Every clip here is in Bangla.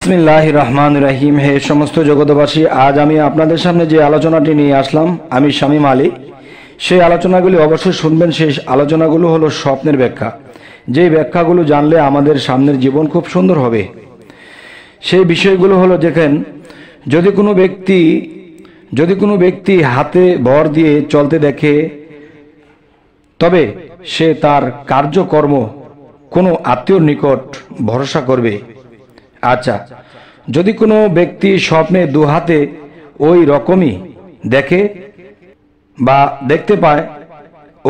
বিসমিল্লাহির রহমানির রহিম। হে সমস্ত জগতবাসী, আজ আমি আপনাদের সামনে যে আলোচনাটি নিয়ে আসলাম, আমি শামীম আলী। সেই আলোচনাগুলি অবশ্যই শুনবেন। সেই আলোচনাগুলো হলো স্বপ্নের ব্যাখ্যা। যেই ব্যাখ্যাগুলো জানলে আমাদের সামনের জীবন খুব সুন্দর হবে। সেই বিষয়গুলো হলো, দেখেন, যদি কোনো ব্যক্তি হাতে ভর দিয়ে চলতে দেখে, তবে সে তার কার্যকর্ম কোনো আত্মীয়র নিকট ভরসা করবে। আচ্ছা, যদি কোনো ব্যক্তি স্বপ্নে দু হাতে ওই রকমই দেখে বা দেখতে পায়,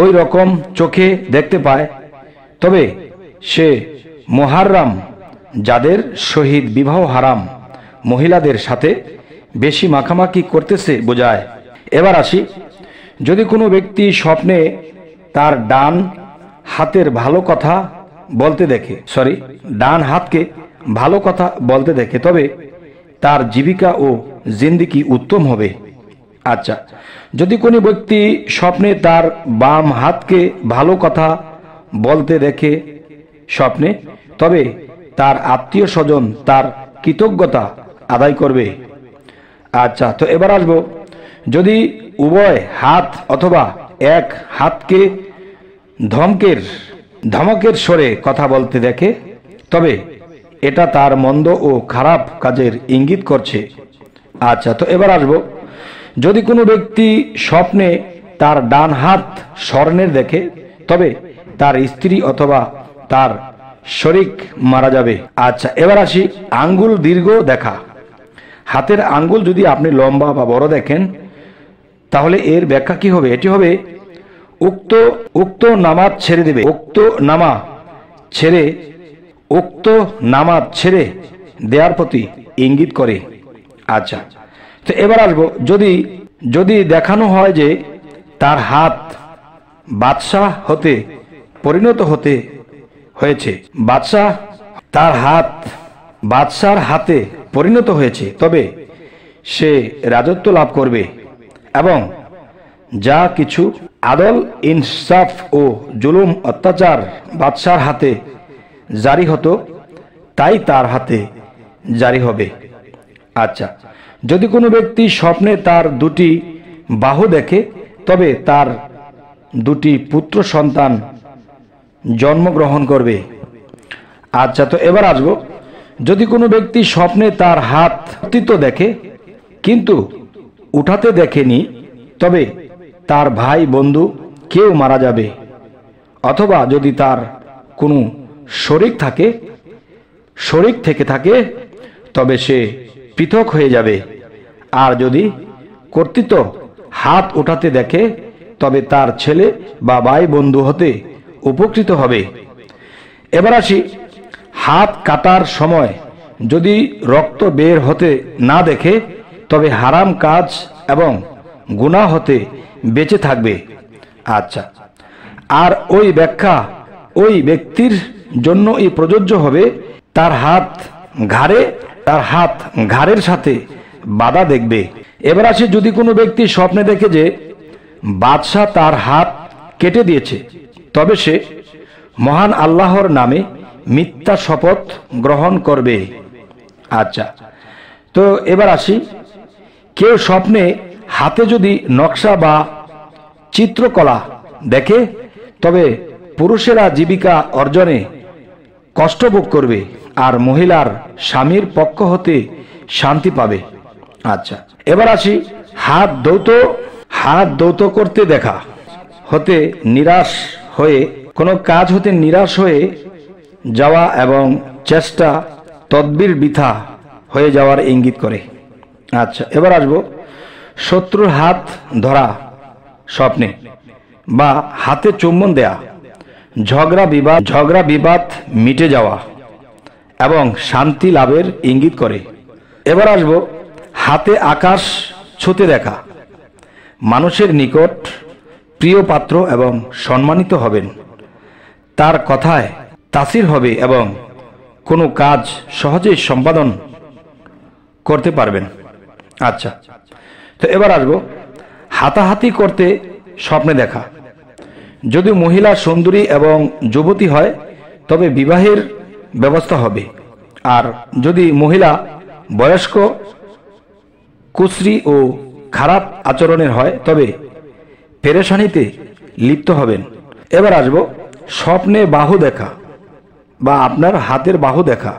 ওই রকম চোখে দেখতে পায়, তবে সে মুহাররাম, যাদের সহিত বিবাহ হারাম মহিলাদের সাথে বেশি মাখামাখি করতেছে বোঝায়। এবার আসি, যদি কোনো ব্যক্তি স্বপ্নে তার ডান হাতের ভালো কথা বলতে দেখে, ডান হাতকে ভালো কথা বলতে দেখে, তবে তার জীবিকা ও জিন্দেগি উত্তম হবে। আচ্ছা, যদি কোনো ব্যক্তি স্বপ্নে তার বাম হাতকে ভালো কথা বলতে দেখে স্বপ্নে, তবে তার আত্মীয় স্বজন তার কৃতজ্ঞতা আদায় করবে। আচ্ছা, তো এবার আসবো, যদি উভয় হাত অথবা এক হাতকে ধমকের স্বরে কথা বলতে দেখে, তবে এটা তার মন্দ ও খারাপ কাজের ইঙ্গিত করছে। আচ্ছা, তো এবার আসবো, যদি কোনো ব্যক্তি স্বপ্নে তার ডান হাত স্বর্ণের দেখে, তবে তার স্ত্রী অথবা তার শরীক মারা যাবে। আচ্ছা, এবার আসি, আঙ্গুল দীর্ঘ দেখা। হাতের আঙ্গুল যদি আপনি লম্বা বা বড় দেখেন, তাহলে এর ব্যাখ্যা কি হবে? এটি হবে উক্ত নামাজ ছেড়ে দেবে, উক্ত নামাজ ছেড়ে দেওয়ার প্রতি ইঙ্গিত করে। আচ্ছা, তো এবার আসবো, যদি দেখানো হয় যে তার হাত বাদশাহ হতে পরিণত হয়েছে, তার হাত বাদশার হাতে পরিণত হয়েছে, তবে সে রাজত্ব লাভ করবে এবং যা কিছু আদল, ইনসাফ ও জুলুম, অত্যাচার বাদশার হাতে জারি হতো, তাই তার হাতে জারি হবে। আচ্ছা, যদি কোনো ব্যক্তি স্বপ্নে তার দুটি বাহু দেখে, তবে তার দুটি পুত্র সন্তান জন্মগ্রহণ করবে। আচ্ছা, তো এবার আসবো, যদি কোনো ব্যক্তি স্বপ্নে তার হাত দেখে কিন্তু উঠাতে দেখেনি, তবে তার ভাই বন্ধু কেউ মারা যাবে। অথবা যদি তার কোনো শরীক থেকে থাকে, তবে সে পৃথক হয়ে যাবে। আর যদি কর্তৃত্ব হাত উঠাতে দেখে, তবে তার ছেলে বা ভাই বন্ধু হতে উপকৃত হবে। এবার আসি, হাত কাটার সময় যদি রক্ত বের হতে না দেখে, তবে হারাম কাজ এবং গুনাহ হতে বেঁচে থাকবে। আচ্ছা, আর ওই ব্যাখ্যা ওই ব্যক্তির জন্য এই প্রযোজ্য হবে, তার হাত ঘাড়ের সাথে বাধা দেখবে। এবার আসি, যদি কোনো ব্যক্তি স্বপ্নে দেখে যে বাদশাহ তার হাত কেটে দিয়েছে, তবে সে মহান আল্লাহর নামে মিথ্যা শপথ গ্রহণ করবে। আচ্ছা, তো এবার আসি, কেউ স্বপ্নে হাতে যদি নকশা বা চিত্রকলা দেখে, তবে পুরুষেরা জীবিকা অর্জনে কষ্ট ভোগ করবে আর মহিলার স্বামীর পক্ষ হতে শান্তি পাবে। আচ্ছা, এবার আসি, হাত দৌত করতে দেখা হতে নিরাশ হয়ে, কোনো কাজ হতে নিরাশ হয়ে যাওয়া এবং চেষ্টা তদবির বৃথা হয়ে যাওয়ার ইঙ্গিত করে। আচ্ছা, এবার আসবো, শত্রুর হাত ধরা স্বপ্নে বা হাতে চুম্বন দেয়া ঝগড়া বিবাদ মিটে যাওয়া এবং শান্তি লাভের ইঙ্গিত করে। এবার আসবো, হাতে আকাশ ছুঁতে দেখা মানুষের নিকট প্রিয় পাত্র এবং সম্মানিত হবেন, তার কথায় তাসির হবে এবং কোনো কাজ সহজেই সম্পাদন করতে পারবেন। আচ্ছা, তো এবার আসবো, হাতাহাতি করতে স্বপ্নে দেখা। যদি মহিলা সুন্দরী এবং যুবতী হয়, তবে বিবাহের ব্যবস্থা হবে। আর যদি মহিলা বয়স্ক, কুশ্রী ও খারাপ আচরণের হয় তবে পেরেশানিতে লিপ্ত হবেন। এবার আসবো স্বপ্নে বাহু দেখা বা আপনার হাতের বাহু দেখা।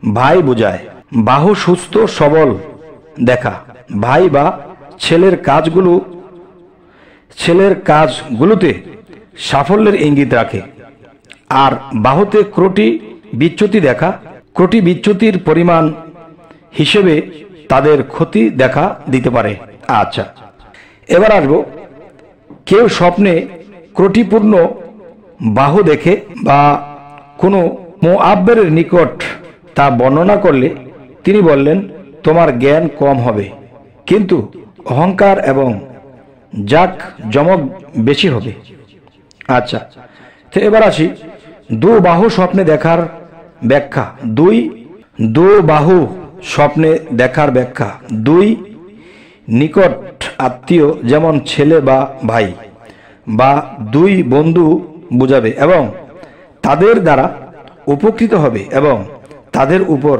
ভাই বোঝায়, বাহু সুস্থ সবল দেখা ভাই বা ছেলের কাজগুলোতে সাফল্যের ইঙ্গিত রাখে। আর বাহুতে ক্রটি বিচ্যুতি দেখা, ক্রটি বিচ্যুতির পরিমাণ হিসেবে তাদের ক্ষতি দেখা দিতে পারে। আচ্ছা, এবার আসবো কেউ স্বপ্নে ক্রটিপূর্ণ বাহু দেখে বা কোনো মুআব্বিরের নিকট তা বর্ণনা করলে তিনি বললেন, তোমার জ্ঞান কম হবে কিন্তু অহংকার এবং জাক জমক বেশি হবে। আচ্ছা, তো এবার আসি দু বাহু স্বপ্নে দেখার ব্যাখ্যা। দু বাহু স্বপ্নে দেখার ব্যাখ্যা। দুই নিকট আত্মীয় যেমন ছেলে বা ভাই বা দুই বন্ধু বোঝাবে এবং তাদের দ্বারা উপকৃত হবে এবং তাদের উপর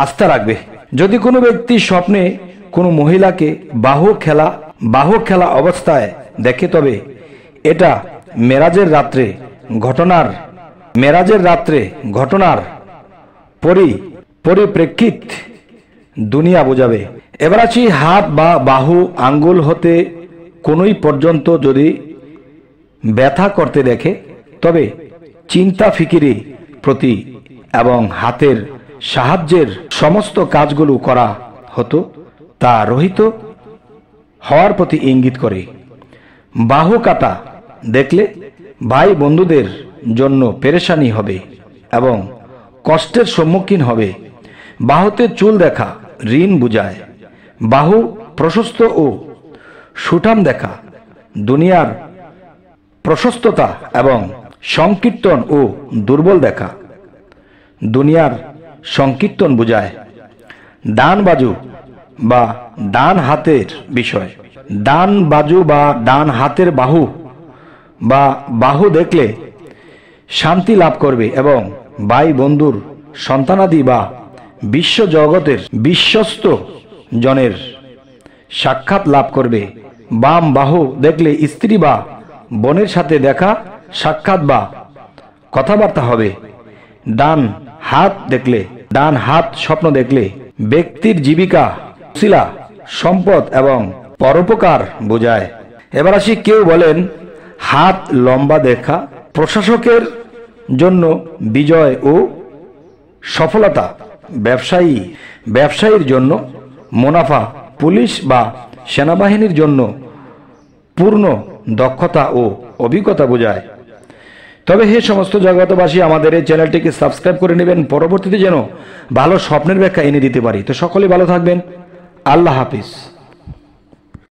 আস্থা রাখবে। যদি কোনো ব্যক্তি স্বপ্নে কোনো মহিলাকে বাহু খেলা অবস্থায় দেখে তবে এটা মেরাজের ঘটনার পরিপ্রেক্ষিত দুনিয়া বোঝাবে। এবার আছি হাত বা বাহু আঙ্গুল হতে কোনোই পর্যন্ত যদি ব্যথা করতে দেখে তবে চিন্তা ফিকিরি প্রতি এবং হাতের সাহায্যের সমস্ত কাজগুলো করা হতো তা রহিত হওয়ার প্রতি ইঙ্গিত করে। বাহু কাটা দেখলে ভাই বন্ধুদের জন্য পেরেশানি হবে এবং কষ্টের সম্মুখীন হবে। বাহুতে চুল দেখা ঋণ বুঝায়। বাহু প্রশস্ত ও সুঠাম দেখা দুনিয়ার প্রশস্ততা এবং সংকীর্তন ও দুর্বল দেখা দুনিয়ার সংকীর্তন বুঝায়। ডান বাজু বা ডান হাতের বিষয়। ডান বাজু বা ডান হাতের বাহু দেখলে শান্তি লাভ করবে এবং ভাই বন্ধুর সন্তানাদি বা বিশ্ব জগতের বিশ্বস্ত জনের সাক্ষাৎ লাভ করবে। বাম বাহু দেখলে স্ত্রী বা বোনের সাথে দেখা সাক্ষাৎ বা কথাবার্তা হবে। ডান হাত স্বপ্ন দেখলে ব্যক্তির জীবিকা, শিলা, সম্পদ এবং পরোপকার বোঝায়। এবার আসি কেউ বলেন হাত লম্বা দেখা প্রশাসকের জন্য বিজয় ও সফলতা, ব্যবসায়ীর জন্য মুনাফা, পুলিশ বা সেনাবাহিনীর জন্য পূর্ণ দক্ষতা ও অভিজ্ঞতা বোঝায়। তবে হে সমস্ত জগতবাসী, আমাদের এই চ্যানেলটিকে সাবস্ক্রাইব করে নেবেন, পরবর্তীতে যেন ভালো স্বপ্নের ব্যাখ্যা এনে দিতে পারি। তো সকলে ভালো থাকবেন। আল্লাহ হাফিজ।